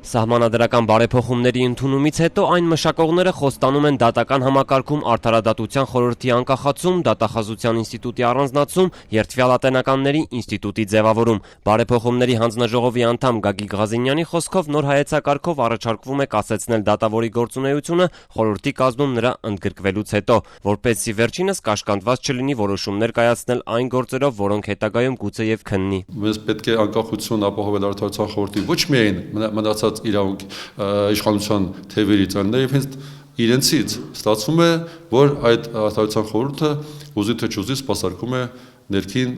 Սահմանադրական բարեփոխումների ընդունումից հետո այն մշակողները խոստանում են դատական համակարգում արդարադատության խորհրդի անկախացում, դատախազության ինստիտուտի առանձնացում, երդվյալատենականների ինստիտուտի ձևավորում։ Բարեփոխումների հանձնաժողովի անդամ Գագիկ Ղազինյանի խոսքով նոր հայեցակարգով առաջարկվում է կասեցնել դատավորի գործունեությունը խորհրդի կազմում նրա ընդգրկվելուց հետո, որպեսզի վերջինս կաշկանդված չլինի որոշումներ կայացնել այն գործերով, որոնք հետագայում գուցեև քննի։ Մեզ պետք է անկախություն ապահովել արդարության խորհրդի ոչ միայն մնացած իրավունք իշխանության թևերից, այլ նաև հենց իրենցից ստացվում է, որ այդ արդարության խորհուրդը ուզի թե չուզի սպասարկում է ներքին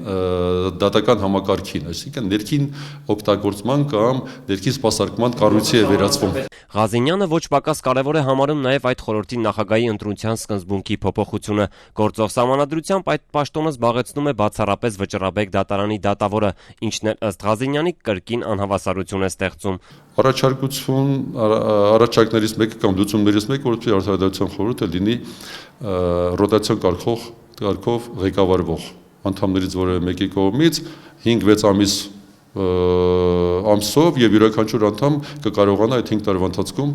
դատական համակարգին, այսինքն ներքին օգտագործման կամ ներքին սպասարկման կառույցի է վերածվում։ Ղազինյանը ոչ պակաս կարևոր է համարում նաև այդ խորհրդի նախագահի ընտրության սկզբունքի փոփոխությունը։ Գործող սահմանադրությամբ այդ պաշտոնը զբաղեցնում է բացառապես Վճռաբեկ դատարանի դատավորը, ինչն էլ ըստ Ղազինյանի կրկին անհավասարություն է ստեղծում։ Առաջարկներից մեկը կամ լուծումներից մեկը, որպեսզի արդարադատության խորհուրդը լինի ռոտացիոն կարգով ղեկավարվող անդամներից որևէ մեկի կողմից 5-6 ամսով եւ յուրաքանչյուր անդամ կկարողանա այդ 5 տարվա ընթացքում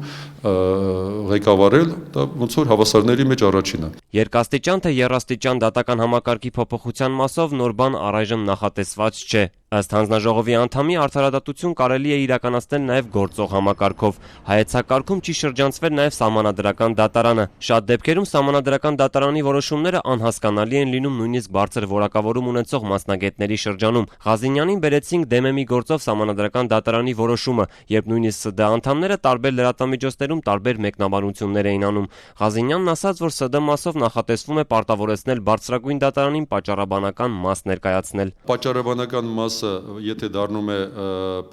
ղեկավարել, դա ոնց որ հավասարների մեջ առաջինը։ Երկաստիճան թե եռաստիճան դատական համակարգի փոփոխության մասով նոր բան առայժմ նախատեսված չէ։ Ըստ հանձնաժողովի անդամի արդարադատություն կարելի է իրականացնել նաև գործող համակարգով։ Հայեցակարգում չի շրջանցվել նաև սահմանադրական դատարանը։ Շատ դեպքերում սահմանադրական դատարանի որոշումները անհասկանալի են լինում նույնիսկ բարձր որակավորում ունեցող մասնագետների շրջանում։ Ղազինյանին բերեցինք դեմ է մի գործով սահմանադրական դատարանի որոշումը, երբ նույնիսկ ՍԴ անդամները տարբեր լրատվամիջոցներում տարբեր մեկնաբանություններ էին անում։ Ղազինյանն ասաց, որ ՍԴ մասով նախատեսվում է պարտավորեցնել բարձրագույն դատարանին պատճառաբանական մաս ներկայացնել։ Պատճառաբանական մասը, եթե դառնում է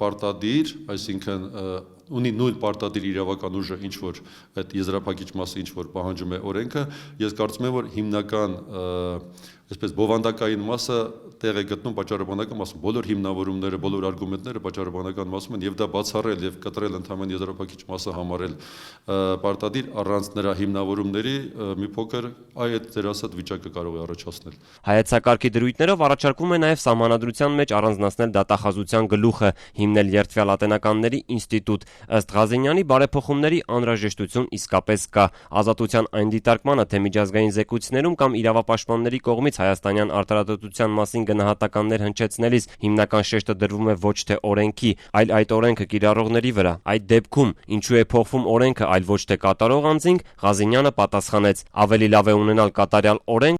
պարտադիր, այսինքն ունի նույն պարտադիր իրավական ուժը, ինչ որ այդ եզրափակիչ մասը ինչ որ պահանջում է օրենքը, ես կարծում եմ, որ հիմնական այսպես բովանդակային մասը տեղ է գտնում պատճառաբանական մասում, բոլոր հիմնավորումները, բոլոր արգումենտները պատճառաբանական մասում են եւ դա բացառել եւ կտրել ընդհանրապես եզրափակիչ մասը համարել պարտադիր առանց նրա հիմնավորումների մի փոքր այդ ձեր ասած վիճակը կարող է առաջացնել։ Հայեցակարգի դրույթներով առաջարկվում է նաև սահմանադրության մեջ առանձնացնել դատախազության գլուխը, հիմնել երդվյալատենականների ինստիտուտ։ Ըստ Ղազինյանի բարեփոխումների անհրաժեշտություն իսկապես կա։ Ազատության այն դիտարկմանը, թե միջազգային զեկույցներում կամ իրավապաշտպանների կողմից հայաստանյան արդարադատության մասին գնահատականներ հնչեցնելիս հիմնական շեշտը դրվում է ոչ թե օրենքի, այլ այդ օրենքը կիրառողների վրա։ Այդ դեպքում ինչու է փոխվում օրենքը, այլ ոչ թե կատարող անձինք, Ղազինյանը պատասխանեց. ավելի լավ է ունենալ կատարյալ օրենք,